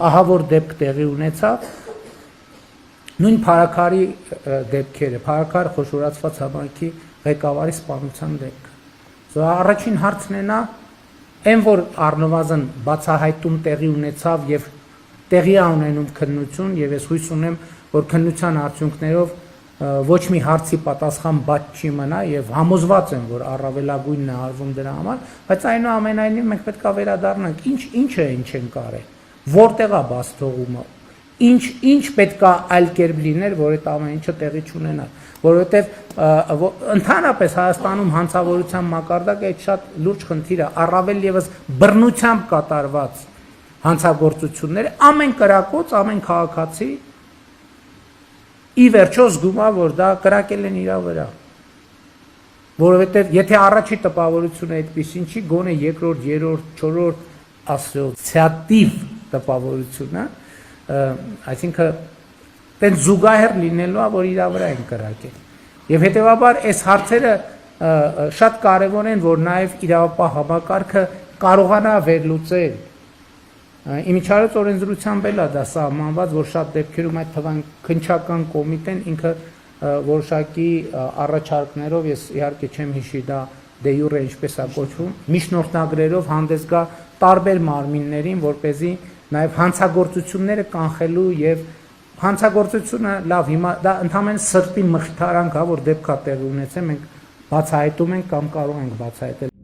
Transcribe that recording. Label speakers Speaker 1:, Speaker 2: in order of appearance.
Speaker 1: ահա որ դեպք տեղի ունեցավ, նույն Փարաքարի դեպքերը, Փարաքար խոշորացված համայնքի ղեկավարի սպանության դեպքը։ Առաջին հարցն է նա, այն որ առնվազն բացահայտում տեղի ունեցավ եւ տեղի է ունենում քննություն եւ ես հույս ունեմ, որ քննության արդյունքներով ոչ մի հարցի պատասխան բաց չի մնա եւ համոզված եմ, որ առավելագույնն է արվում դրա համար, բայց այնուամենայնիվ մենք պետք է վերադառնանք, ինչ է ինչ են կարել, որտեղ է բաց թողումը, ինչ պետք է այլ կերպ լիներ, որ այդ ամեն ինչը տեղի չունենա, որովհետեւ ընդհանրապես Հայաստանում հանցավորության մակարդակը այդ շատ լուրջ խնդիր է, առավել եւս բռնությամբ կատարված հանցագործությունները ամեն կրակոց, ամեն քաղաքացի ի վերջո զգում է, որ դա կրակել են իր վրա, որովհետև եթե առաջի տպավորությունը այդպեսին չի, գոնե երկրորդ, երրորդ, չորրորդ ասոցիատիվ տպավորությունը, այսինքն տենց զուգահեռ լինելու է, որ իր վրա են կրակել։ Եվ հետևաբար այս հարցերը շատ կարևոր են, որ նաև իրավապահ համակարգը կարողանա վերլուծել։ Իմիջիայլոց օրենսդրությամբ էլ է դա սահմանված, որ շատ դեպքերում այդ քննչական կոմիտեն ինքը որոշակի առաջարկներով, ես իհարկե չեմ հիշի դա դե յուրե ինչպես է կոչվում, միջնորդագրերով հանդես գա տարբեր մարմիններին, որպեսզի նաև հանցագործությունները կանխելու եւ հանցագործությունը լավ հիմա դա ընդհանրեն սրտի մխիթարանք է, որ դեպքա տեղի ունեցել, մենք բացահայտում ենք կամ կարող ենք բացահայտել։